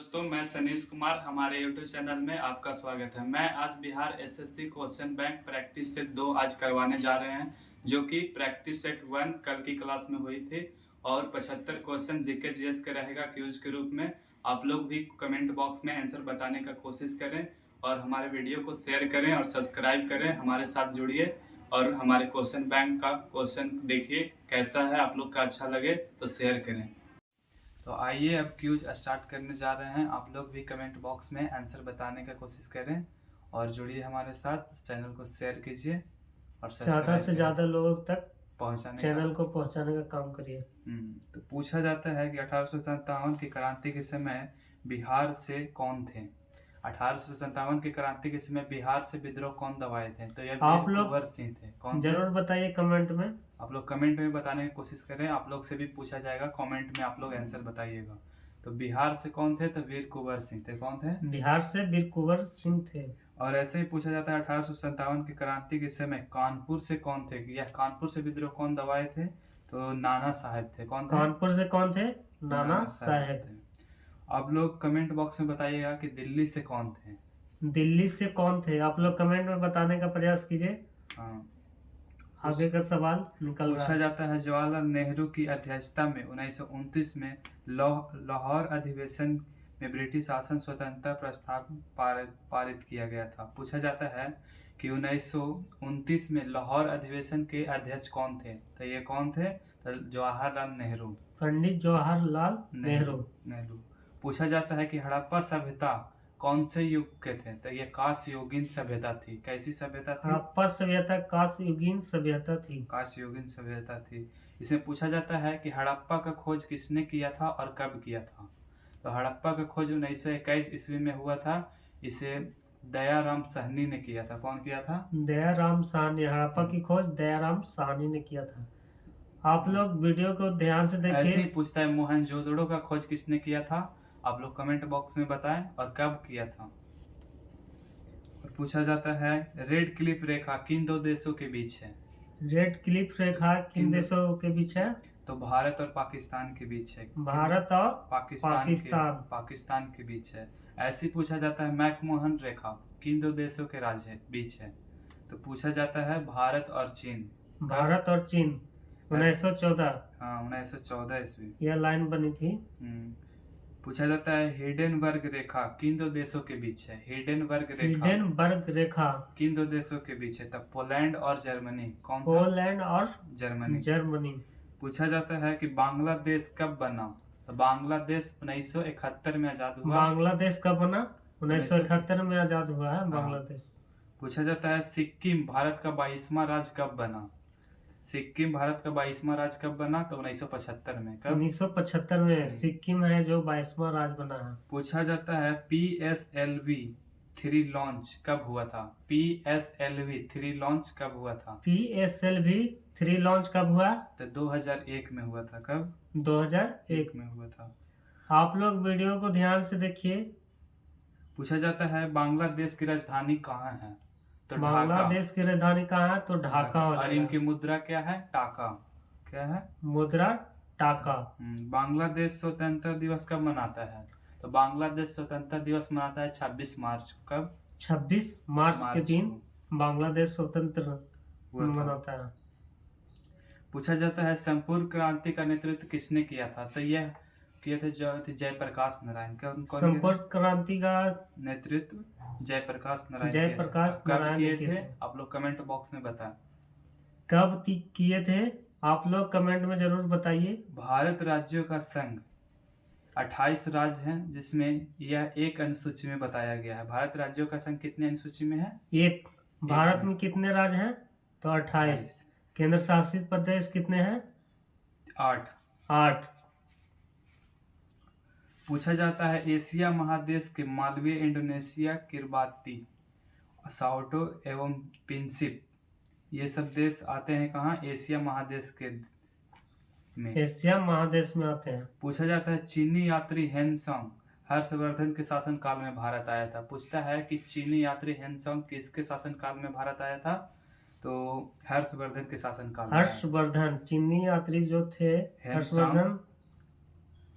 दोस्तों, मैं सनीश कुमार, हमारे यूट्यूब चैनल में आपका स्वागत है। मैं आज Bihar SSC question bank practice set 2 आज करवाने जा रहे हैं, जो कि प्रैक्टिस सेट 1 कल की क्लास में हुई थी और 75 क्वेश्चन जीके जीएस का रहेगा क्यूज के रूप में। आप लोग भी कमेंट बॉक्स में आंसर बताने का कोशिश करें और हमारे वीडियो को शेयर करें और सब्सक्राइब करें। हमारे साथ जुड़िए और हमारे क्वेश्चन बैंक का क्वेश्चन देखिए कैसा है, आप लोग का अच्छा लगे तो शेयर करें। तो आइए अब क्यूज स्टार्ट करने जा रहे हैं। आप लोग भी कमेंट बॉक्स में आंसर बताने का कोशिश करें और जुड़िए हमारे साथ। चैनल को शेयर कीजिए और ज़्यादा से ज़्यादा लोगों तक चैनल को पहुंचाने का काम करिए। तो पूछा जाता है कि 1857 की क्रांति के समय बिहार से कौन थे। 1857 की क्रांति के समय बिहार से विद्रोह कौन दबाए थे? तो यह आप वीर लोग कुंवर सिंह थे। कौन जरूर थे? बताइए कमेंट में। आप लोग कमेंट में बताने की कोशिश करें। आप लोग से भी पूछा जाएगा, कमेंट में आप लोग आंसर बताइएगा। तो बिहार से कौन थे? तो वीर कुंवर सिंह थे। कौन थे? बिहार से वीर कुंवर सिंह थे। और ऐसे ही पूछा जाता है 1857 की क्रांति के समय कानपुर से कौन थे? यह कानपुर से विद्रोह कौन दबाए थे? तो नाना साहेब थे। कौन थे? कानपुर से कौन थे? नाना साहेब थे। आप लोग कमेंट बॉक्स में बताइएगा कि दिल्ली से कौन थे? दिल्ली से कौन थे? आप लोग कमेंट में बताने का प्रयास कीजिए। हाँ, आगे का सवाल निकल रहा पूछा है। जाता है जवाहरलाल नेहरू की अध्यक्षता में 1929 में लाहौर अधिवेशन में ब्रिटिश शासन स्वतंत्रता प्रस्ताव पारित किया गया था। पूछा जाता है कि 1929 में लाहौर अधिवेशन के अध्यक्ष कौन थे? तो ये कौन थे? तो जवाहरलाल नेहरू। पंडित जवाहरलाल नेहरू। पूछा जाता है कि हड़प्पा सभ्यता कौन से युग के थे? तो ये कांस्ययुगीन सभ्यता थी। कैसी सभ्यता थी? हड़प्पा सभ्यता कांस्ययुगीन सभ्यता थी। कांस्ययुगीन सभ्यता थी। इसमें पूछा जाता है कि हड़प्पा का खोज किसने किया था और कब किया था? तो हड़प्पा का खोज 1921 ईस्वी में हुआ था। इसे दयाराम साहनी ने किया था। कौन किया था? दयाराम साहनी। हड़प्पा की खोज दयाराम साहनी ने किया था। आप लोग वीडियो को ध्यान से देखिए। ऐसे ही पूछता है मोहनजोदड़ो का खोज किसने किया था? आप लोग कमेंट बॉक्स में बताएं और कब किया था। और पूछा जाता है रेड क्लिफ रेखा किन दो देशों के बीच है? रेड क्लिफ रेखा किन देशों के बीच है? तो भारत और पाकिस्तान के बीच है। भारत और पाकिस्तान के बीच है। ऐसे ही पूछा जाता है मैकमोहन रेखा किन दो देशों के बीच है? तो पूछा जाता है भारत और चीन। भारत और चीन 1914। हाँ, 1914 ईस्वी यह लाइन बनी थी। पूछा जाता है हिडेनबर्ग रेखा किन दो देशों के बीच है? हिडेनबर्ग रेखा किन दो देशों के बीच है? तब पोलैंड और जर्मनी। कौन सा? पोलैंड और जर्मनी। पूछा जाता है कि बांग्लादेश कब बना? तो बांग्लादेश 1971 में आजाद हुआ। बांग्लादेश कब बना? 1971 में आजाद हुआ है बांग्लादेश। पूछा जाता है सिक्किम भारत का 22वां राज्य कब बना? सिक्किम भारत का 22वां राज्य कब बना? तो 1975 में। कब? 1975 में सिक्किम है जो 22वां राज्य बना है। पूछा जाता है PSLV 3 लॉन्च कब हुआ था? PSLV 3 लॉन्च कब हुआ था? PSLV 3 लॉन्च कब हुआ? तो 2001 में हुआ था। कब? 2001 में हुआ था। आप लोग वीडियो को ध्यान से देखिए। पूछा जाता है बांग्लादेश की राजधानी कहाँ है? तो बांग्लादेश की राजधानी कहाँ है? तो ढाका। और इनकी मुद्रा क्या है? टाका। क्या है? मुद्रा टाका। बांग्लादेश स्वतंत्रता दिवस कब मनाता है? तो बांग्लादेश स्वतंत्रता दिवस मनाता है 26 मार्च को। कब? 26 मार्च के दिन बांग्लादेश स्वतंत्र मनाता है। पूछा जाता है संपूर्ण क्रांति का नेतृत्व किसने किया था? तो यह किए थे जयप्रकाश नारायण। संपूर्ण क्रांति का नेतृत्व जयप्रकाश नारायण कब किए थे? आप लोग कमेंट बॉक्स में बताएं कब किए थे। आप लोग कमेंट में जरूर बताइए। भारत राज्यों का संघ 28 राज्य हैं, जिसमें यह एक अनुसूची में बताया गया है। भारत राज्यों का संघ कितने अनुसूची में है? एक। भारत में कितने राज्य हैं? तो 28। केंद्र शासित प्रदेश कितने हैं? 8। पूछा जाता है एशिया महादेश के मालवीय, इंडोनेशिया, किरबाती, साओटो एवं प्रिंसिप ये सब देश आते हैं कहाँ? एशिया महादेश के में। एशिया महादेश में आते हैं। पूछा जाता है चीनी यात्री हेनसोंग हर्षवर्धन के शासन काल में भारत आया था। पूछता है कि चीनी यात्री हेनसोंग किसके शासन काल में भारत आया था? तो हर्षवर्धन के शासन काल में। हर्षवर्धन चीनी यात्री जो थे हर्षवर्धन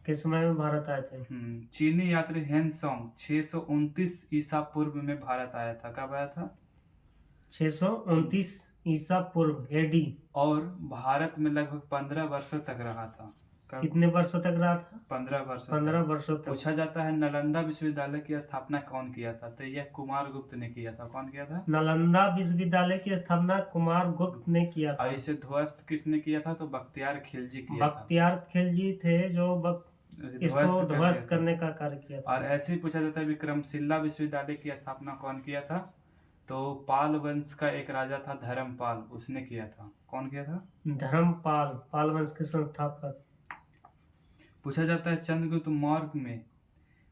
के समय में भारत आए थे? चीनी यात्री हेन सोंग 629 ईसा पूर्व में भारत आया था। कब आया था? 629 ईसा पूर्व एडी। और भारत में लगभग 15 वर्षों तक रहा था। कब? कितने वर्षों तक रहा था? 15 वर्षों 15 तक। वर्षों तक। पूछा जाता है नालंदा विश्वविद्यालय की स्थापना कौन किया था? तो यह कुमार गुप्त ने किया था। कौन किया था? नालंदा विश्वविद्यालय की स्थापना कुमार गुप्त ने किया था। और इसे ध्वस्त किसने किया था? तो बख्तियार खिलजी किया था। बख्तियार खिलजी थे जो इसको ध्वस्त करने का कार्य किया था। और ऐसे ही पूछा जाता है विक्रमशिला विश्वविद्यालय की स्थापना कौन किया था? तो पाल वंश का एक राजा था धर्मपाल, उसने किया था। कौन किया था? धर्मपाल, पाल वंश के संस्थापक। पूछा जाता है चंद्रगुप्त मौर्य में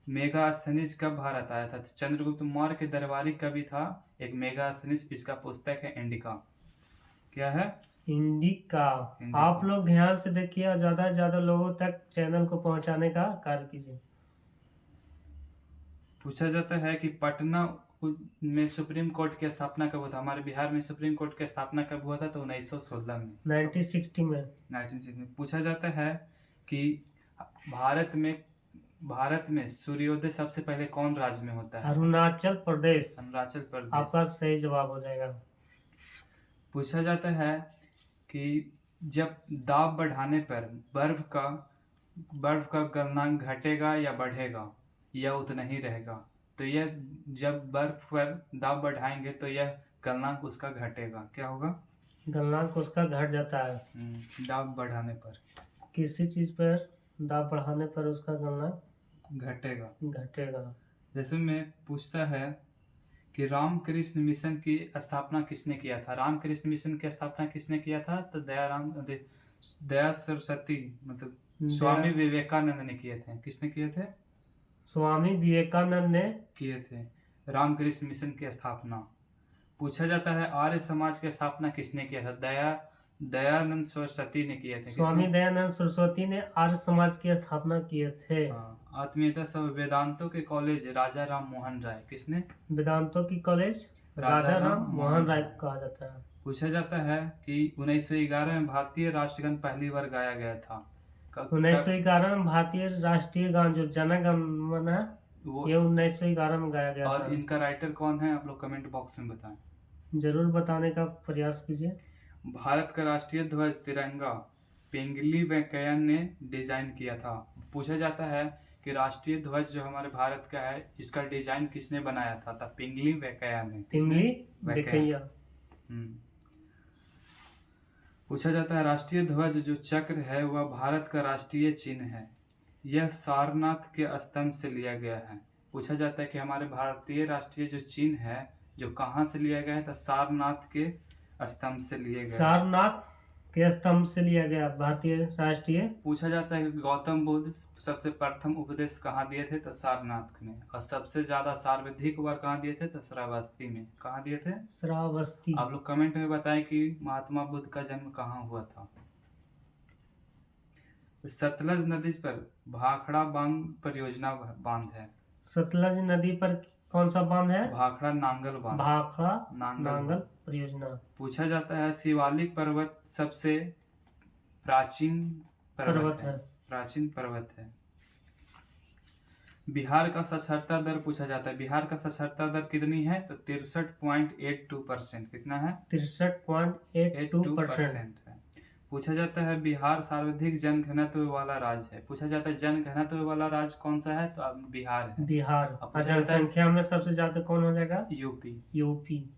मेगास्थनीज कब भारत आया था? तो चंद्रगुप्त मौर्य के दरबारी कवि था एक मेगास्थनीज। इसका पुस्तक है इंडिका। क्या है? इंडिका। आप लोग ध्यान से देखिए और ज्यादा से ज्यादा लोगों तक चैनल को पहुंचाने का कार्य कीजिए। पूछा जाता है कि पटना में सुप्रीम कोर्ट की स्थापना कब हुआ था? हमारे बिहार में सुप्रीम कोर्ट की स्थापना कब हुआ था? तो 1916 में, 1960 में। 1960 में। पूछा जाता है कि भारत में सूर्योदय सबसे पहले कौन राज्य में होता है? अरुणाचल प्रदेश। अरुणाचल प्रदेश। आपका सही जवाब हो जाएगा। पूछा जाता है कि जब दाब बढ़ाने पर बर्फ का गलनांक घटेगा या बढ़ेगा या उतना ही रहेगा? तो यह जब बर्फ पर दाब बढ़ाएंगे तो यह गलनांक उसका घटेगा। क्या होगा? गलनांक उसका घट जाता है दाब बढ़ाने पर। किसी चीज पर दाब बढ़ाने पर उसका गलनांक घटेगा। जैसे में पूछता है कि रामकृष्ण मिशन की स्थापना किसने किया था? रामकृष्ण मिशन की स्थापना किसने किया था? तो दया सरस्वती मतलब स्वामी विवेकानंद ने किए थे। किसने किए थे? स्वामी विवेकानंद ने किए थे रामकृष्ण मिशन की स्थापना। पूछा जाता है आर्य समाज की स्थापना किसने किया था? दयानंद सरस्वती ने किए थे। स्वामी दयानंद सरस्वती ने आर्य समाज की स्थापना किए थे। आत्मीयता सब वेदांतों के कॉलेज राजा राम मोहन राय। किसने? वेदांतों की कॉलेज राजा राम मोहन राय को कहा जाता है। पूछा जाता है कि 1911 में भारतीय राष्ट्रगान पहली बार गाया गया था। 1911 में भारतीय राष्ट्रीय गान जो जन गण मन है ये 1911 में गाया गया था। और इनका राइटर कौन है? आप लोग कमेंट बॉक्स में बताएं। जरूर बताने का प्रयास कीजिए। भारत का राष्ट्रीय ध्वज तिरंगा पिंगली वेंकैया ने डिजाइन किया था। पूछा जाता है कि राष्ट्रीय ध्वज जो हमारे भारत का है इसका डिजाइन किसने बनाया था? तब पिंगली वेंकैया ने। पिंगली वेंकैया। पूछा जाता है राष्ट्रीय ध्वज जो चक्र है वह भारत का राष्ट्रीय चिन्ह है। यह सारनाथ के स्तंभ से लिया गया है। पूछा जाता है कि हमारे भारतीय राष्ट्रीय जो चिन्ह है जो कहाँ से लिया गया है? तो सारनाथ के स्तंभ से लिए गए। सारनाथ के स्तंभ से लिया गया भारतीय राष्ट्रीय। पूछा जाता है कि गौतम बुद्ध सबसे प्रथम उपदेश कहाँ दिए थे? तो सारनाथ में। और सबसे ज्यादा सर्वाधिक बार कहाँ दिए थे? तो श्रावस्ती में। कहाँ दिए थे? श्रावस्ती। आप लोग कमेंट में बताएं कि महात्मा बुद्ध का जन्म कहाँ हुआ था। सतलज नदी पर भाखड़ा बांध परियोजना बांध है। सतलज नदी पर कौन सा बांध है? भाखड़ा नांगल बांध। भाखड़ा नांगल परियोजना। पूछा जाता है शिवालिक पर्वत सबसे प्राचीन पर्वत है। बिहार का साक्षरता दर पूछा जाता है। बिहार का साक्षरता दर कितनी है? तो 63.82%। कितना है? 63.82% है। पूछा जाता है बिहार सर्वाधिक जनघनत्व वाला राज्य है। पूछा जाता है जनघनत्व वाला राज्य कौन सा है? तो बिहार है। बिहार। जनसंख्या में सबसे ज्यादा कौन हो जाएगा? यूपी।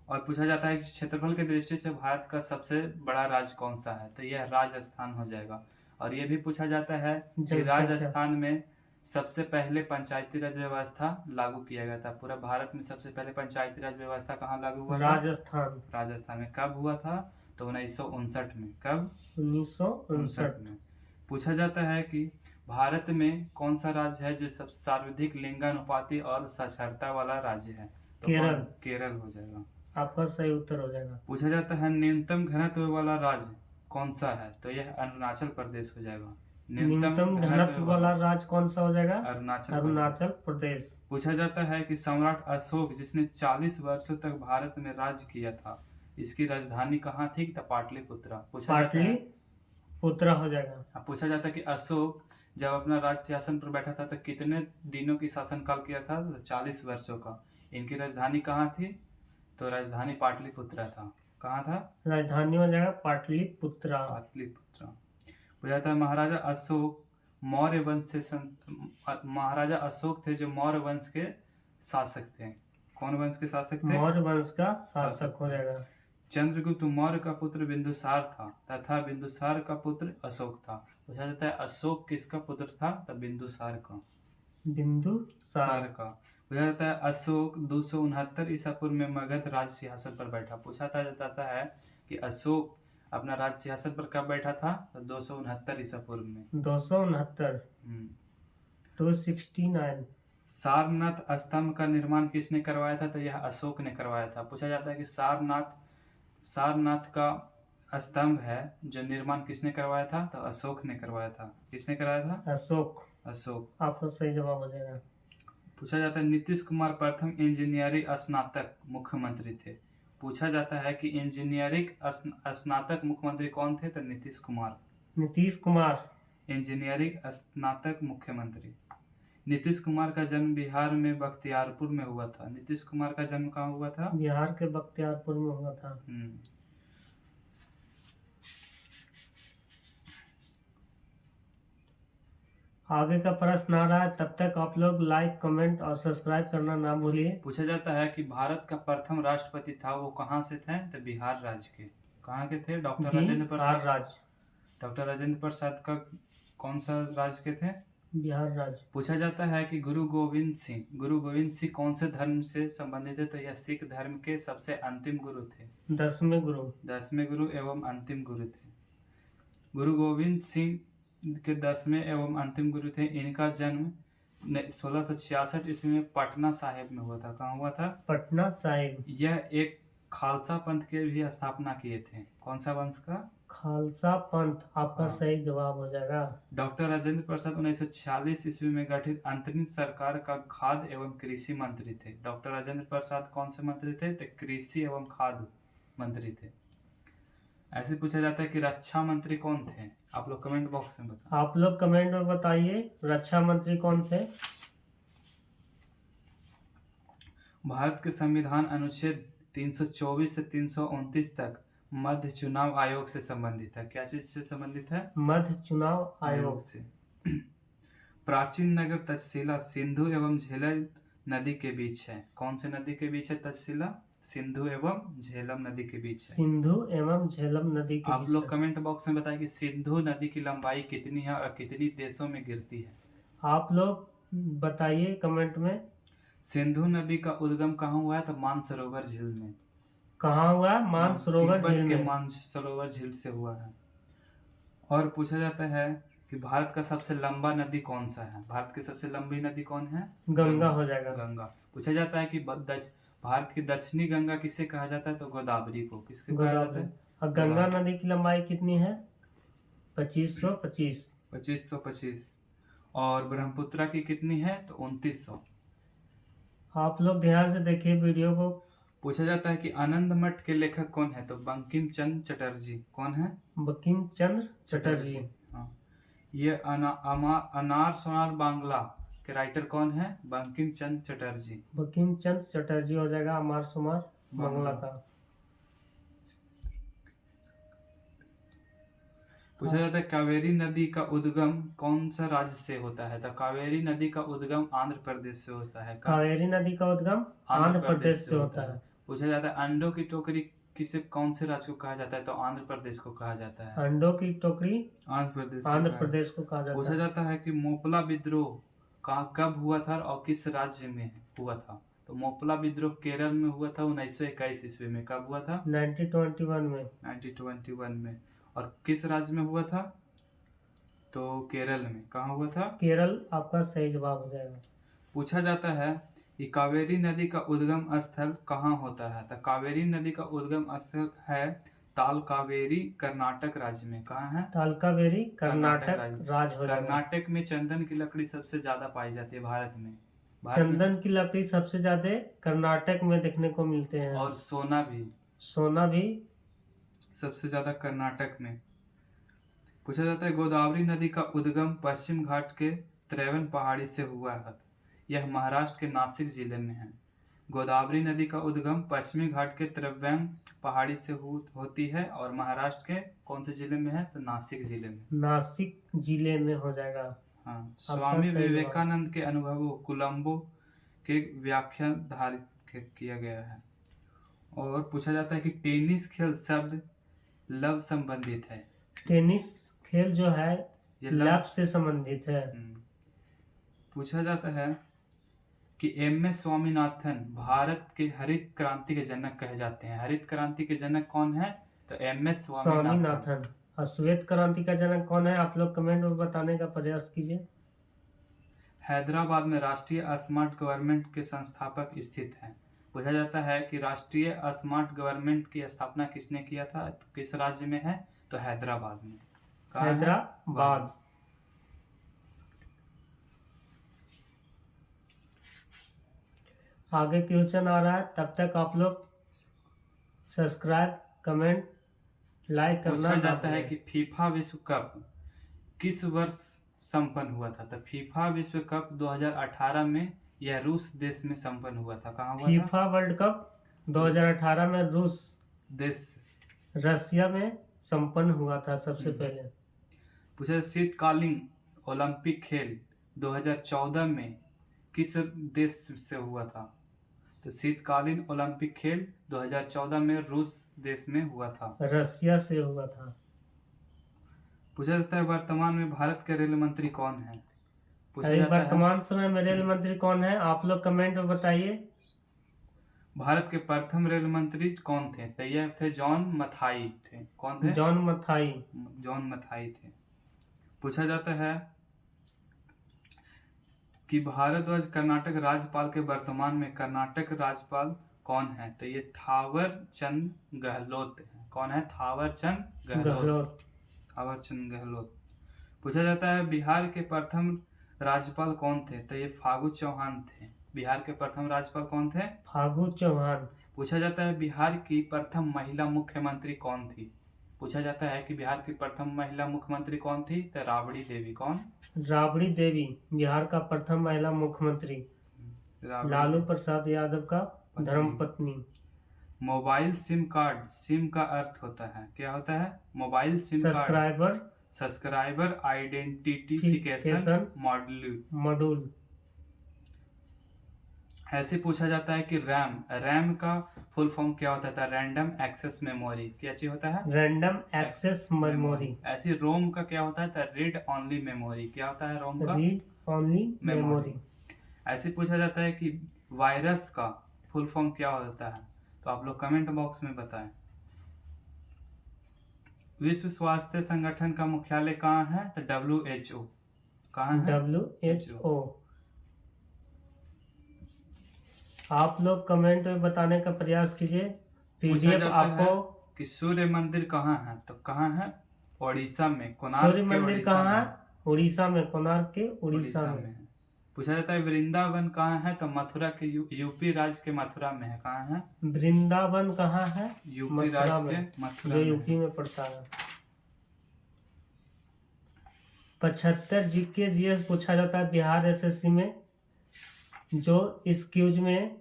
और पूछा जाता है कि क्षेत्रफल की दृष्टि से भारत का सबसे बड़ा राज्य कौन सा है? तो यह राजस्थान हो जाएगा। और यह भी पूछा जाता है कि राजस्थान में सबसे पहले पंचायती राज व्यवस्था लागू किया गया था। पूरा भारत में सबसे पहले पंचायती राज व्यवस्था कहाँ लागू हुआ? राजस्थान में। कब हुआ था? तो 1959 में। कब? 1959 में। पूछा जाता है कि भारत में कौन सा राज्य है जो सब सर्वाधिक लिंगानुपाती और साक्षरता वाला राज्य है? तो केरल हो जाएगा। आपका सही उत्तर हो जाएगा। पूछा जाता है न्यूनतम घनत्व वाला राज्य कौन सा है? तो यह अरुणाचल प्रदेश हो जाएगा। न्यूनतम घनत्व वाला राज्य कौन सा हो जाएगा? अरुणाचल प्रदेश। पूछा जाता है कि सम्राट अशोक जिसने 40 वर्षों तक भारत में राज्य किया था इसकी राजधानी कहाँ थी? तो पाटलिपुत्रा। पाटलिपुत्रा हो जाएगा। पूछा जाता है कि अशोक जब अपना राज्य सिंहासन पर बैठा था तो कितने दिनों की शासनकाल किया था? तो 40 वर्षों का। इनकी राजधानी कहाँ थी? तो राजधानी पाटलिपुत्रा था। कहाँ था? राजधानी हो जाएगा पाटलिपुत्रा। पाटलिपुत्रा। पूछा था महाराजा अशोक मौर्य वंश से महाराजा अशोक थे जो मौर्य वंश के शासक थे। कौन वंश के शासक थे? मौर्य वंश का शासक हो जाएगा। चंद्रगुप्त मौर्य का पुत्र बिंदुसार था तथा बिंदुसार का पुत्र अशोक था। पूछा जाता है अशोक किसका पुत्र था? तो बिंदुसार का। बिंदुसार का। पूछा जाता है अशोक 269 ईसा पूर्व में मगध राज सिंहासन पर बैठा। पूछा जाता है कि अशोक अपना राज सिंहासन पर कब बैठा था? तो 269 ईसा पूर्व में। 269 269। सारनाथ स्तंभ का निर्माण किसने करवाया था? तो यह अशोक ने करवाया था। पूछा जाता है कि सारनाथ का स्तंभ है जो निर्माण किसने करवाया था? तो अशोक ने करवाया था। किसने कराया था? अशोक। आपको सही जवाब हो जाएगा। पूछा जाता है नीतीश कुमार प्रथम इंजीनियरिंग स्नातक मुख्यमंत्री थे। पूछा जाता है कि इंजीनियरिंग स्नातक मुख्यमंत्री कौन थे? तो नीतीश कुमार। इंजीनियरिंग स्नातक मुख्यमंत्री। नीतीश कुमार का जन्म बिहार में बख्तियारपुर में हुआ था। नीतीश कुमार का जन्म कहाँ हुआ था? बिहार के बख्तियारपुर में हुआ था। आगे का प्रश्न आ रहा है, तब तक आप लोग लाइक कमेंट और सब्सक्राइब करना ना भूलिए। पूछा जाता है कि भारत का प्रथम राष्ट्रपति था वो कहाँ से थे? तो बिहार राज्य के। कहाँ के थे? डॉक्टर राजेंद्र प्रसाद का कौन सा राज्य के थे? बिहार राज्य। पूछा जाता है कि गुरु गोविंद सिंह कौन से धर्म से संबंधित है? तो यह सिख धर्म के सबसे अंतिम गुरु थे। 10वें गुरु एवं अंतिम गुरु थे। गुरु गोविंद सिंह के 10वें एवं अंतिम गुरु थे। इनका जन्म 1666 ईस्वी में पटना साहिब में हुआ था। कहाँ हुआ था? पटना साहिब। यह एक खालसा पंथ के भी स्थापना किए थे। कौन सा वंश का? खालसा पंथ। आपका सही जवाब हो जाएगा। डॉक्टर राजेंद्र प्रसाद 1946 ईस्वी में गठित अंतरिम सरकार का खाद्य एवं कृषि मंत्री थे। डॉक्टर राजेंद्र प्रसाद कौन से मंत्री थे? तो कृषि एवं खाद्य मंत्री थे। ऐसे पूछा जाता है कि रक्षा मंत्री कौन थे? आप लोग कमेंट बॉक्स में बताओ। आप लोग कमेंट में बताइए रक्षा मंत्री कौन थे। भारत के संविधान अनुच्छेद 324 से 329 तक मध्य चुनाव आयोग से संबंधित है। क्या चीज से संबंधित है? मध्य चुनाव आयोग से। प्राचीन नगर तक्षशिला सिंधु एवं झेलम नदी के बीच है। कौन से नदी के बीच है तक्षशिला? सिंधु एवं झेलम नदी के बीच है। सिंधु एवं झेलम नदी के बीच। आप लोग कमेंट बॉक्स में बताइए कि सिंधु नदी की लंबाई कितनी है और कितनी देशों में गिरती है। आप लोग बताइए कमेंट में। सिंधु नदी का उद्गम कहाँ हुआ है? तो मानसरोवर झील में। कहाँ हुआ? मानसरोवर झील में। मानसरोवर झील से हुआ है। और पूछा जाता है कि भारत का सबसे लंबा नदी कौन सा है? भारत की सबसे लंबी नदी कौन है? गंगा हो जाएगा। गंगा। पूछा जाता है कि भारत की दक्षिणी गंगा किसे कहा जाता है? तो गोदावरी को। किसके कहा जाता है? और गंगा नदी की लंबाई कितनी है? 2525। और ब्रह्मपुत्र की कितनी है? तो 2900। आप लोग ध्यान से देखिए वीडियो को। पूछा जाता है कि आनंद मठ के लेखक कौन है? तो बंकिम चंद्र चटर्जी। कौन है? बंकिम चंद्र चटर्जी। हाँ। ये अनार सोनार बांग्ला के राइटर कौन है? बंकिम चंद्र चटर्जी। बंकिम चंद्र चटर्जी हो जाएगा अनार सोनार बांग्ला का। पूछा जाता है कावेरी नदी का उद्गम कौन सा राज्य से होता है? तो कावेरी नदी का उद्गम आंध्र प्रदेश से होता है। कावेरी नदी का उद्गम आंध्र प्रदेश से होता है। पूछा जाता है अंडों की टोकरी किसे कौन से राज्य को कहा जाता है? तो आंध्र प्रदेश को कहा जाता है। अंडों की टोकरी आंध्र प्रदेश को कहा जाता है। पूछा जाता है कि मोपला विद्रोह कब हुआ था और किस राज्य में हुआ था? तो मोपला विद्रोह केरल में हुआ था 1921 ईस्वी में। कब हुआ था? 1921 में। और किस राज्य में हुआ था? तो केरल में। कहाँ हुआ था? केरल। आपका सही जवाब हो जाएगा। पूछा जाता है कि कावेरी नदी का उद्गम स्थल कहाँ होता है? तो कावेरी नदी का उद्गम स्थल है तालकावेरी कर्नाटक राज्य में। कहाँ है? तालकावेरी कर्नाटक राज्य। कर्नाटक में चंदन की लकड़ी सबसे ज्यादा पाई जाती है भारत में। चंदन की लकड़ी सबसे ज्यादा कर्नाटक में देखने को मिलते हैं। और सोना भी सबसे ज्यादा कर्नाटक में। पूछा जाता है गोदावरी नदी का उद्गम पश्चिम घाट के त्रिवेण पहाड़ी से हुआ है। यह महाराष्ट्र के नासिक जिले में है। गोदावरी नदी का उद्गम पश्चिमी घाट के त्रिवेण पहाड़ी से होती है और महाराष्ट्र के कौन से जिले में है? तो नासिक जिले में। नासिक जिले में हो जाएगा। हाँ, स्वामी सही विवेकानंद के अनुभवों कोलंबो के व्याख्या धारित किया गया है। और पूछा जाता है कि टेनिस खेल शब्द लव संबंधित है। टेनिस खेल जो है ये लव से संबंधित है। पूछा जाता है कि एम.एस. स्वामीनाथन भारत के हरित क्रांति के जनक कहे जाते हैं। हरित क्रांति के जनक कौन है? तो एम.एस. स्वामीनाथन। और श्वेत क्रांति का जनक कौन है? आप लोग कमेंट में बताने का प्रयास कीजिए। हैदराबाद में राष्ट्रीय स्मार्ट गवर्नमेंट के संस्थापक स्थित है। पूछा जाता है कि राष्ट्रीय स्मार्ट गवर्नमेंट की स्थापना किसने किया था? किस राज्य में है? तो हैदराबाद में। हैदराबाद। आगे क्वेश्चन आ रहा है, तब तक आप लोग सब्सक्राइब, कमेंट, लाइक करना। पूछा जाता है कि फीफा विश्व कप किस वर्ष संपन्न हुआ था? तो फीफा विश्व कप 2018 में यह रूस देश में संपन्न हुआ था। कहाँ हुआ था? फीफा वर्ल्ड कप 2018 में रूस देश रशिया में संपन्न हुआ था सबसे पहले। पूछा शीतकालीन ओलंपिक खेल 2014 में किस देश से हुआ था? तो शीतकालीन ओलंपिक खेल 2014 में रूस देश में हुआ था। रशिया से हुआ था। पूछा जाता है वर्तमान में भारत के रेल मंत्री कौन है? पूछा जाता है वर्तमान समय में रेल मंत्री कौन है? आप लोग कमेंट में बताइए। भारत के प्रथम रेल मंत्री कौन थे? तो यह थे जॉन मथाई थे। कौन थे? जॉन मथाई। जॉन मथाई थे। पूछा जाता है कि भारद्वाज कर्नाटक राज्यपाल के वर्तमान में कर्नाटक राज्यपाल कौन है? तो ये थावर चंद गहलोत है। कौन है? थावर चंद गहलोत। थावर चंद गहलोत। पूछा जाता है बिहार के प्रथम राज्यपाल कौन थे? तो ये फागू चौहान थे। बिहार के प्रथम राज्यपाल कौन थे? फागू चौहान। पूछा जाता है बिहार की प्रथम महिला मुख्यमंत्री कौन थी? पूछा जाता है कि बिहार की प्रथम महिला मुख्यमंत्री कौन थी? तो राबड़ी देवी। कौन? राबड़ी देवी बिहार का प्रथम महिला मुख्यमंत्री। लालू प्रसाद यादव का धर्मपत्नी। मोबाइल सिम कार्ड, सिम का अर्थ होता है, क्या होता है? Mobile SIM card subscriber identification module. ऐसे पूछा जाता है कि रैम का फुल फॉर्म क्या होता था? Random access memory. क्या चीज होता है? Random access memory. ऐसे रोम का क्या होता है? Read only memory. क्या होता है रोम का? Read only memory. ऐसे पूछा जाता है कि वायरस का फुल फॉर्म क्या होता है? तो आप लोग कमेंट बॉक्स में बताएं। विश्व स्वास्थ्य संगठन का मुख्यालय कहाँ है? तो WHO। कहाँ है? WHO। आप लोग कमेंट में बताने का प्रयास कीजिए। PDF आपको कि सूर्य मंदिर कहाँ है? तो कहाँ है? उड़ीसा में, कोणार्क। सूर्य मंदिर कहाँ है? उड़ीसा में, कोणार्क के उड़ीसा में। पूछा जाता है वृंदावन कहाँ है? तो मथुरा के यूपी राज्य के मथुरा में है। कहाँ है? वृंदावन कहाँ है? यूपी राज्य के मथुरा जो यूपी में पड़ता है। 75 GS पूछा जाता है बिहार SSC में, जो इस क्यूज में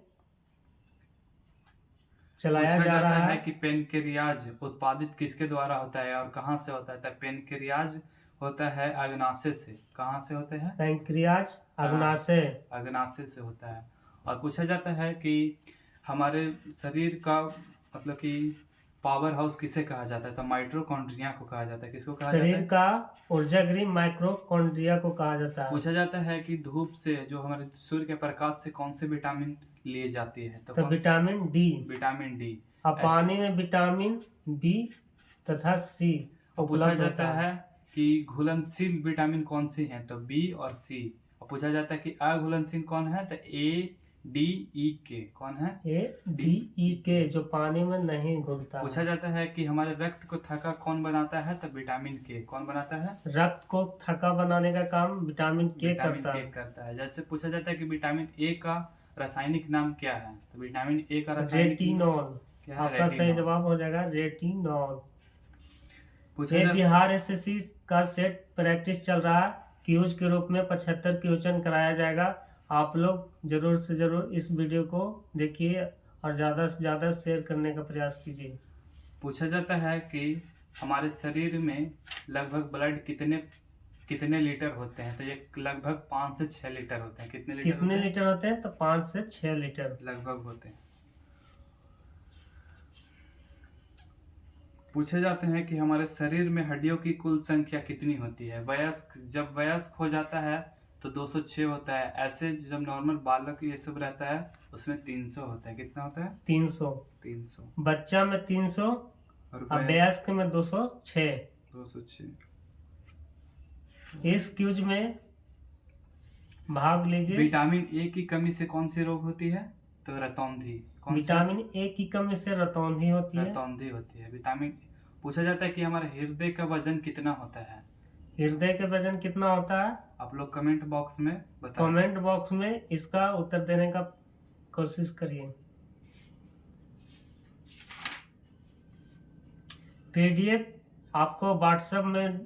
चलाया जा रहा है कि पेनक्रियाज उत्पादित किसके द्वारा होता है और कहाँ से होता है? तो पेनक्रियाज होता है अग्नाशय से। कहाँ से होते हैं? पेनक्रियाज अग्नाशय से होता है। और पूछा जाता है कि हमारे शरीर का मतलब कि पावर हाउस किसे कहा जाता है? तो माइटोकॉन्ड्रिया को कहा जाता है। किसको कहा जाता है? शरीर का ऊर्जा गृह माइटोकॉन्ड्रिया को कहा जाता है। पूछा जाता है कि धूप से, जो हमारे सूर्य के प्रकाश से कौन से विटामिन लिए जाती है? तो विटामिन डी। Vitamin D. और पानी में विटामिन B तथा C। और पूछा जाता है कि घुलनशील विटामिन कौन सी है? तो B और C। और पूछा जाता है कि अघुलनशील कौन है? तो ADEK। कौन है? ADEK, जो पानी में नहीं घुलता। पूछा जाता है कि हमारे रक्त को थका कौन बनाता है? तो विटामिन K। कौन बनाता है? रक्त को थका बनाने का काम विटामिन K करता है। जैसे पूछा जाता है कि विटामिन A का रासायनिक नाम क्या है? तो विटामिन A का रेटिनॉल। क्या है? आपका सही जवाब हो जाएगा रेटिनॉल। पूछा ये जाता बिहार एसएससी का सेट प्रैक्टिस चल रहा है। क्यूज के रूप में 75 क्वेश्चन कराया जाएगा। आप लोग जरूर से जरूर इस वीडियो को देखिए और ज़्यादा से ज़्यादा शेयर करने का प्रयास कीजिए। पूछा जाता है कि हमारे शरीर में लगभग ब्लड कितने कितने लीटर होते हैं, तो ये लगभग 5 से 6 लीटर होते हैं। कितने लीटर कितने होते हैं? लीटर होते हैं? तो 5 से 6 लीटर लगभग होते हैं। पूछे जाते हैं कि हमारे शरीर में हड्डियों की कुल संख्या कितनी होती है। वयस्क जब वयस्क हो जाता है तो 206 होता है। ऐसे जब नॉर्मल बालक ये सब रहता है उसमें 300 होता है। कितना होता है? 300। 300। बच्चा में 300 और और वयस्क में 206। 206। इस क्यूज में भाग लीजिए। विटामिन ए की कमी से कौन सी रोग होती है? तो रतौंधी। कौन सी? विटामिन ए की कमी से रतौंधी होती है। रतौंधी होती है। विटामिन। पूछा जाता है कि हमारे हृदय का वजन कितना होता है। हृदय का वजन कितना होता है? आप लोग कमेंट बॉक्स में बताओ। कमेंट बॉक्स में इसका उत्तर देने का कोशिश करिए। पीडीएफ आपको व्हाट्सएप में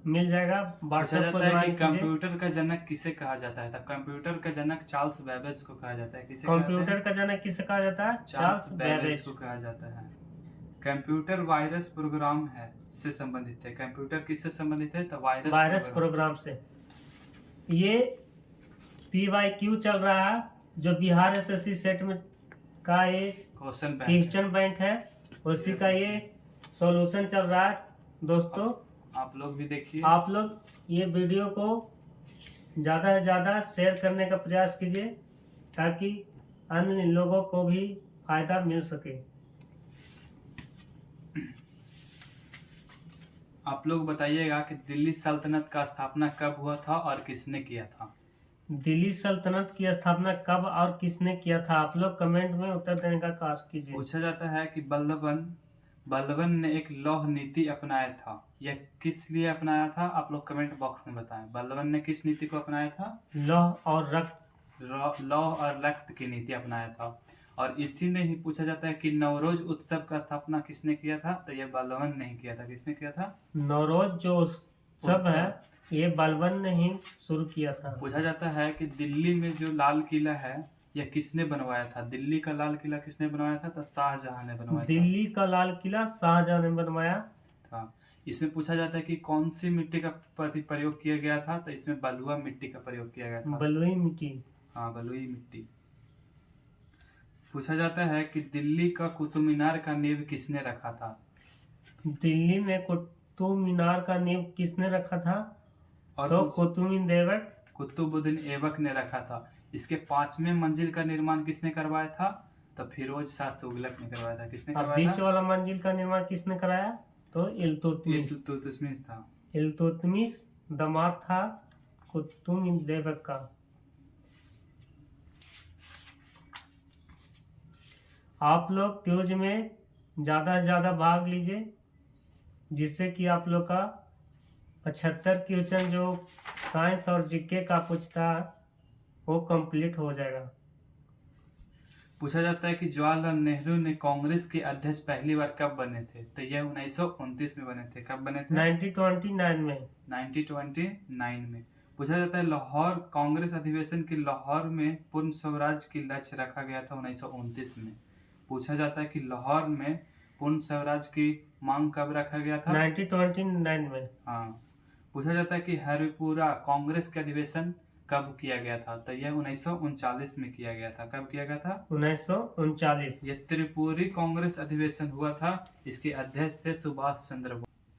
मिल जाएगा। पूछा व्हाट्सएप को जाता है ज्वाइन कि कीजिए। कंप्यूटर का जनक किसे कहा जाता है? तो कंप्यूटर का जनक चार्ल्स बेबेज को कहा जाता है। किसे कहते कंप्यूटर हैं? का जनक किसे कहा जाता है? Charles Charles Babbage Babbage. को कहा जाता है। कंप्यूटर वायरस प्रोग्राम है से संबंधित है। कंप्यूटर किससे संबंधित है? तो वायरस प्रोग्राम से। ये PYQ चल रहा है जो बिहार एसएससी सेट में का ये क्वेश्चन बैंक है, उसी का ये सॉल्यूशन चल रहा है। दोस्तों आप लोग भी देखिए। आप लोग ये वीडियो को ज़्यादा से ज़्यादा शेयर करने का प्रयास कीजिए ताकि अन्य लोगों को भी फायदा मिल सके। आप लोग बताइएगा कि दिल्ली सल्तनत का स्थापना कब हुआ था और किसने किया था? दिल्ली सल्तनत की स्थापना कब और किसने किया था? आप लोग कमेंट में उत्तर देने का प्रयास कीजिए। पूछा जाता है कि बल्लवन ने एक लौह नीति अपनाया था। यह किस लिए अपनाया था? आप लोग कमेंट बॉक्स में बताएं। बल्लवन ने किस नीति को अपनाया था? लौह और रक्त। लौह और रक्त की नीति अपनाया था। और इसी ने ही पूछा जाता है कि नवरोज उत्सव का स्थापना किसने किया था? तो यह बल्लवन ने ही किया था। किसने किया था? नवरोज जो उत्सव है ये बलबन ने ही शुरू किया था। पूछा जाता है कि दिल्ली में जो लाल किला है यह किसने बनवाया था? दिल्ली का लाल किला किसने बनवाया था? तो शाहजहां ने बनवाया था। दिल्ली का लाल किला शाहजहां ने बनवाया था। इसमें पूछा जाता है कि कौन सी मिट्टी का प्रयोग किया गया था? तो इसमें बलुआ मिट्टी का प्रयोग किया गया था। बलुई मिट्टी। हाँ, बलुई मिट्टी। पूछा जाता है कि दिल्ली का कुतुब मीनार का नींव किसने रखा था? दिल्ली में कुतुब मीनार का नींव किसने रखा था? और तो कुतुबुद्दीन ऐबक ने रखा था। इसके 5वें मंजिल का निर्माण किसने करवाया था? तो फिरोज शाह तुगलक ने करवाया था। किसने करवाया था? बीच वाला मंजिल का निर्माण किसने कराया? तो इल्तुतमिश था। इल्तुतमिश दामाद था कुतुब ऐबक का। आप लोग क्यूज में ज़्यादा से ज़्यादा भाग लीजिए जिससे कि आप लोग का 75 क्वेश्चन जो साइंस और जीके का पूछता है वो कंप्लीट हो जाएगा। पूछा जाता है कि जवाहरलाल नेहरू ने कांग्रेस के अध्यक्ष पहली बार कब बने थे? तो यह 1929 में बने थे। कब बने थे? 1929 में। 1929 में। पूछा जाता है लाहौर कांग्रेस अधिवेशन के लाहौर में पूर्ण स्वराज की लक्ष्य रखा गया था 1929 में। पूछा जाता है कि लाहौर में पूर्ण स्वराज की मांग कब रखा गया था? 1929 में। हाँ। पूछा जाता है कि हरिपुरा कांग्रेस का अधिवेशन कब किया गया था? तो यह 1939 में किया गया था। कब किया गया था? 1939। यह त्रिपुरी कांग्रेस अधिवेशन हुआ था। इसके अध्यक्ष थे सुभाष चंद्र बोस।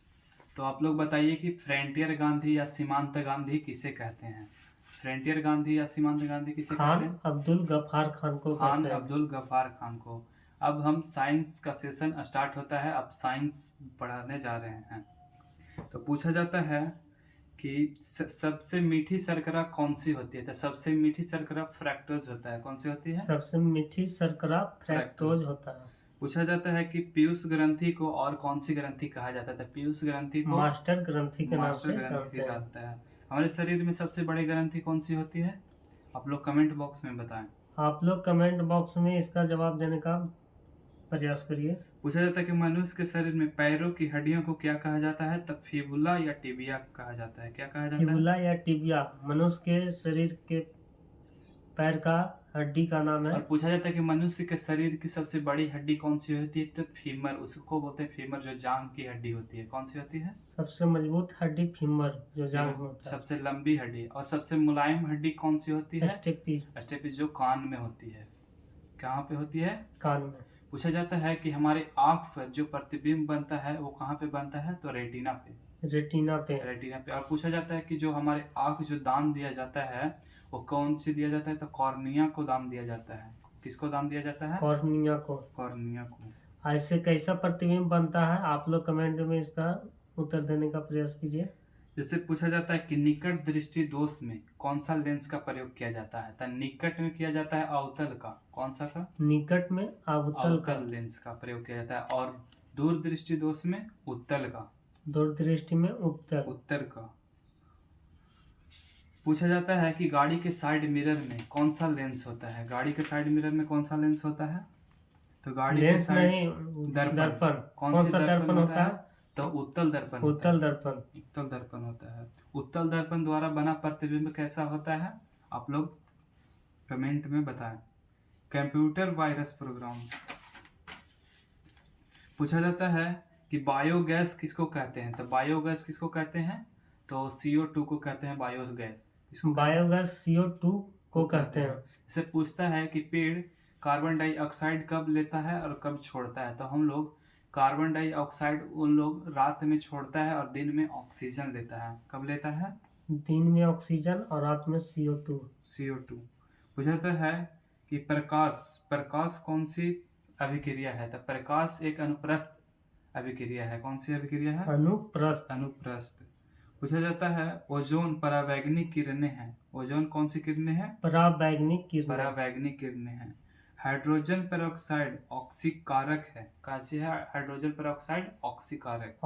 तो आप लोग बताइए कि फ्रंटियर गांधी या सीमांत गांधी किसे कहते हैं? फ्रंटियर गांधी या सीमांत गांधी किसे कहते हैं? खान अब्दुल गफ्फार खान को खान कहते हैं। अब्दुल गफ्फार खान को। अब हम साइंस का सेशन स्टार्ट होता है। अब साइंस पढ़ाने जा रहे हैं। तो पूछा जाता है कि सबसे मीठी शर्करा कौन सी होती है? तो सबसे मीठी शर्करा फ्रैक्टोज होता है। कौन सी होती है? सबसे मीठी शर्करा फ्रैक्टोज होता है। पूछा जाता है कि पीयूष ग्रंथि को और कौन सी ग्रंथि कहा जाता है? तो पीयूष ग्रंथि को मास्टर ग्रंथि के नाम से ग्रंथि जाता है। हमारे शरीर में सबसे बड़ी ग्रंथि कौन सी होती है? आप लोग कमेंट बॉक्स में बताएं। आप लोग कमेंट बॉक्स में इसका जवाब देने का प्रयास करिए। पूछा जाता है कि मनुष्य के शरीर में पैरों की हड्डियों को क्या कहा जाता है? तब फिबुला या टिबिया कहा जाता है। क्या कहा जाता है? फिबुला या टिबिया मनुष्य के शरीर के पैर का हड्डी का नाम है। और पूछा जाता है कि मनुष्य के शरीर की सबसे बड़ी हड्डी कौन सी होती है? तो फीमर, उसको बोलते हैं फीमर, जो जांग की हड्डी होती है। कौन सी होती है? सबसे मजबूत हड्डी फीमर, जो जांग में होता है। सबसे लंबी हड्डी। और सबसे मुलायम हड्डी कौन सी होती है? स्टेपिस। स्टेपिस, जो कान में होती है। कहाँ पे होती है? कान में। पूछा जाता है कि हमारे आँख पर जो प्रतिबिंब बनता है वो कहाँ पे बनता है? तो रेटिना पे। रेटिना पे। रेटिना पे। और पूछा जाता है कि जो हमारे आँख जो दान दिया जाता है वो कौन सी दिया जाता है? तो कॉर्निया को दान दिया जाता है। किसको दान दिया जाता है? कॉर्निया को। कॉर्निया को। ऐसे कैसा प्रतिबिंब बनता है? आप लोग कमेंट में इसका उत्तर देने का प्रयास कीजिए। जैसे पूछा जाता है कि निकट दृष्टि दोष में कौन सा लेंस का प्रयोग किया जाता है? तो निकट में किया जाता है अवतल का। कौन सा का? निकट में अवतल का। लेंस का प्रयोग किया जाता है। और दूर दृष्टि दोष में उत्तल का। दूर दृष्टि में उत्तर का। पूछा जाता है कि गाड़ी के साइड मिरर में कौन सा लेंस होता है? गाड़ी के साइड मिरर में कौन सा लेंस होता है? तो गाड़ी के साइड दर्पण। कौन सा दर्पण होता है? तो उत्तल दर्पण। उत्तल दर्पण। उत्तल दर्पण होता है। उत्तल दर्पण द्वारा बना प्रतिबिंब कैसा होता है? आप लोग कमेंट में बताएं। Computer virus program. पूछा जाता है कि बायोगैस किसको कहते हैं? तो बायोगैस किसको कहते हैं? तो CO2 को कहते हैं बायोगैस। बायोगैस CO2 को कहते हैं। इसे पूछता है कि पेड़ कार्बन डाइऑक्साइड कब लेता है और कब छोड़ता है? तो हम लोग कार्बन डाइऑक्साइड उन लोग रात में छोड़ता है और दिन में ऑक्सीजन लेता है। कब लेता है? दिन में ऑक्सीजन और रात में CO2। पूछा जाता है कि प्रकाश कौन सी अभिक्रिया है? तो प्रकाश एक अनुप्रस्थ अभिक्रिया है। कौन सी अभिक्रिया है? अनुप्रस्थ। पूछा जाता है ओजोन परावैंगनिक किरणें हैं। ओजोन कौन सी किरणें हैं? परावैंगनिक किरणें हैं। हाइड्रोजन पेरोक्साइड ऑक्सीकारक है। कैसे है हाइड्रोजन पेरोक्साइड? ऑक्सीकारक।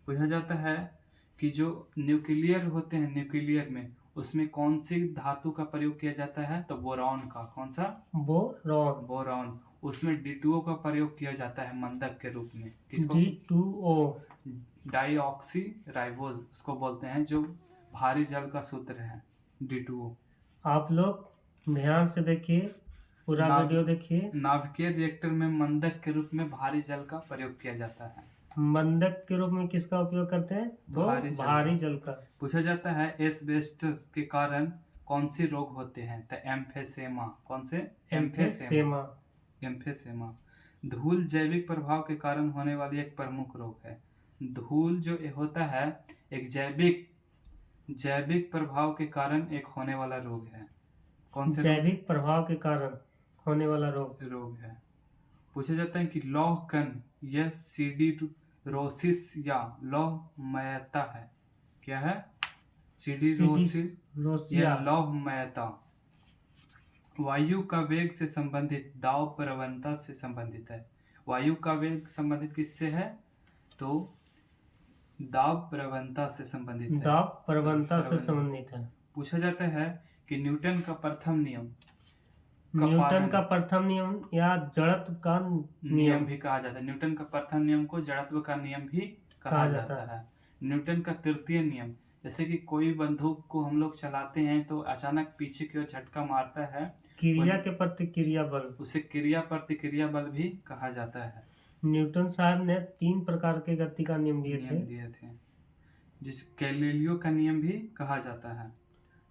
पूछा जाता है कि जो न्यूक्लियर होते हैं, न्यूक्लियर में उसमें कौन सी धातु का प्रयोग किया जाता है? तो बोरॉन का। कौन सा? बोरॉन। उसमें D2O का प्रयोग किया जाता है मंदक के रूप में। किसको? D2O। डाईऑक्सी राइबोज उसको बोलते हैं, जो भारी जल का सूत्र है D2O। आप लोग ध्यान से देखिए, पूरा वीडियो देखिए। नाभिकीय रिएक्टर में मंदक के रूप में भारी जल का प्रयोग किया जाता है। मंदक के रूप में किसका उपयोग करते हैं? तो भारी जल का। पूछा जाता है एस्बेस्टस के कारण कौन सी रोग होते हैं? तो एम्फेसेमा। कौन से? एम्फेसेमा। धूल जैविक प्रभाव के कारण होने वाली एक प्रमुख रोग है। धूल जो होता है एक जैविक प्रभाव के कारण एक होने वाला रोग है। कौन से? जैविक प्रभाव के कारण होने वाला रोग है। पूछा जाता है कि लौह कण यह सिडिरोसिस या लौहमयता है। क्या है? सिडिरोसिस या लौहमयता। वायु का वेग से संबंधित, दाब प्रवणता से संबंधित है। वायु का वेग संबंधित किससे है? तो दाब प्रवणता से संबंधित है। दाब प्रवणता से संबंधित है। पूछा जाता है कि न्यूटन का प्रथम नियम या जड़त्व का नियम भी कहा जाता है। न्यूटन का प्रथम नियम को जड़त्व का नियम भी कहा जाता है। न्यूटन का तृतीय नियम, जैसे कि कोई बंदूक को हम लोग चलाते हैं तो अचानक पीछे की ओर झटका मारता है, क्रिया के प्रतिक्रिया बल, उसे क्रिया प्रतिक्रिया बल भी कहा जाता है। न्यूटन साहब ने 3 प्रकार के गति का नियम दिए थे, जिस गैलीलियो का नियम भी कहा जाता है।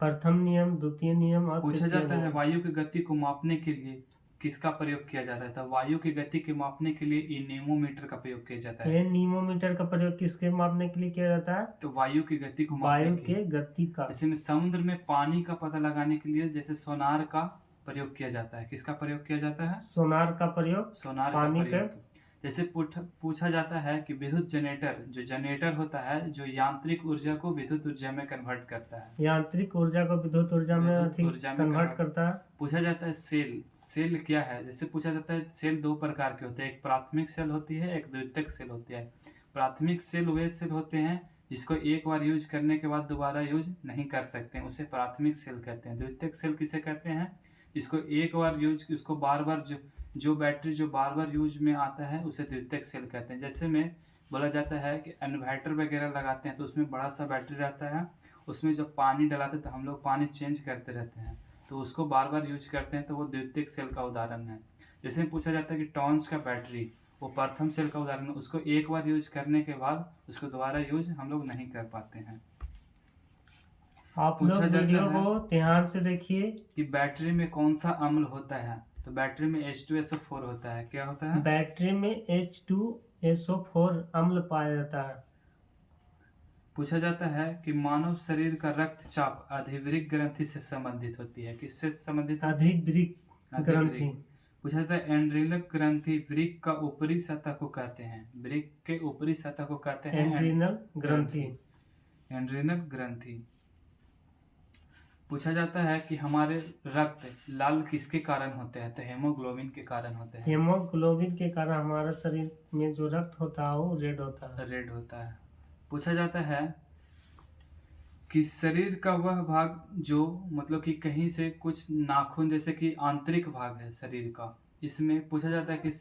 प्रथम नियम, द्वितीय नियम और पूछा जाता है वायु की गति को मापने के लिए किसका प्रयोग किया जाता है? तो वायु की गति के मापने के लिए एनीमोमीटर का प्रयोग किया जाता है। एनीमोमीटर का प्रयोग किसके मापने के लिए किया जाता है? तो वायु की गति को, वायु के गति का। जैसे में समुद्र में पानी का पता लगाने के लिए जैसे सोनार का प्रयोग किया जाता है। किसका प्रयोग किया जाता है? सोनार का प्रयोग। पानी का। जैसे पूछा जाता है कि विद्युत जनरेटर, जो जनरेटर होता है जो यांत्रिक ऊर्जा को विद्युत ऊर्जा में कन्वर्ट करता है। यांत्रिक ऊर्जा को विद्युत ऊर्जा में कन्वर्ट करता है। पूछा जाता है सेल क्या है? जैसे पूछा जाता है सेल 2 प्रकार के होते हैं, एक प्राथमिक सेल होती है, एक द्वितीयक सेल होती है। प्राथमिक सेल वे सेल होते हैं जिसको एक बार यूज करने के बाद दोबारा यूज नहीं कर सकते, उसे प्राथमिक सेल कहते हैं। द्वितीयक सेल किसे कहते हैं? इसको एक बार यूज, उसको बार बार जो बैटरी जो बार बार यूज में आता है उसे द्वितीयक सेल कहते हैं। जैसे में बोला जाता है कि इन्वर्टर वगैरह लगाते हैं तो उसमें बड़ा सा बैटरी रहता है, उसमें जब पानी डलाते हैं तो हम लोग पानी चेंज करते रहते हैं, तो उसको बार बार यूज करते हैं, तो वो द्वितीयक सेल का उदाहरण है। जैसे पूछा जाता है कि टॉर्च का बैटरी, वो प्रथम सेल का उदाहरण है, उसको एक बार यूज करने के बाद उसको दोबारा यूज हम लोग नहीं कर पाते हैं। आप लोग पूछा जाता वीडियो है को ध्यान से देखिए कि बैटरी में कौन सा अम्ल होता है, तो बैटरी में H2SO4 होता है। क्या होता है? बैटरी में H2SO4 अम्ल पाया जाता है। पूछा जाता है कि मानव शरीर का रक्तचाप अधिवृक्क ग्रंथि से संबंधित होती है। किससे संबंधित? अधिवृक्क ग्रंथि। पूछा जाता है एंड्रीनल ग्रंथि वृक्क का ऊपरी सतह को कहते हैं, वृक्क के ऊपरी सतह को कहते हैं एंड्रीनल ग्रंथि। एंड्रीनल ग्रंथि। पूछा जाता है कि हमारे रक्त लाल किसके कारण होते हैं, तो हेमोग्लोबिन के कारण होते हैं। हेमोग्लोबिन के कारण हमारे शरीर में जो रक्त होता है वो रेड होता है। पूछा जाता है कि शरीर का वह भाग जो मतलब कि कहीं से कुछ नाखून, जैसे कि आंतरिक भाग है शरीर का, इसमें पूछा जाता है कि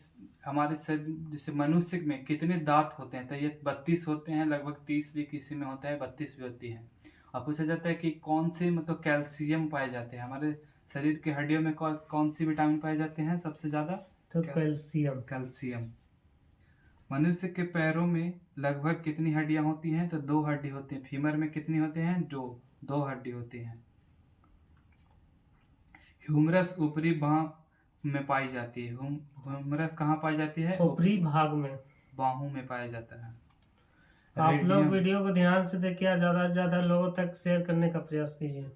हमारे शरीर जैसे मनुष्य में कितने दांत होते हैं, तो ये 32 होते हैं, लगभग 30 भी किसी में होता है, 32 भी होती है। और पूछा जाता है कि कौन से मतलब कैल्शियम पाए जाते हैं हमारे शरीर के हड्डियों में, कौन सी विटामिन पाए जाते हैं सबसे ज्यादा, तो कैल्शियम। मनुष्य के पैरों में लगभग कितनी हड्डियां होती हैं, तो 2 हड्डी होती हैं। फीमर में कितनी होती हैं? 2 हड्डी होती हैं। ह्यूमरस ऊपरी बाह में पाई जाती है। ह्यूमरस कहाँ पाई जाती है? ऊपरी भाग में, बाहों में पाया जाता है। आप लोग वीडियो को ध्यान से देखिए, ज्यादा से ज्यादा लोगों तक शेयर करने का प्रयास कीजिए।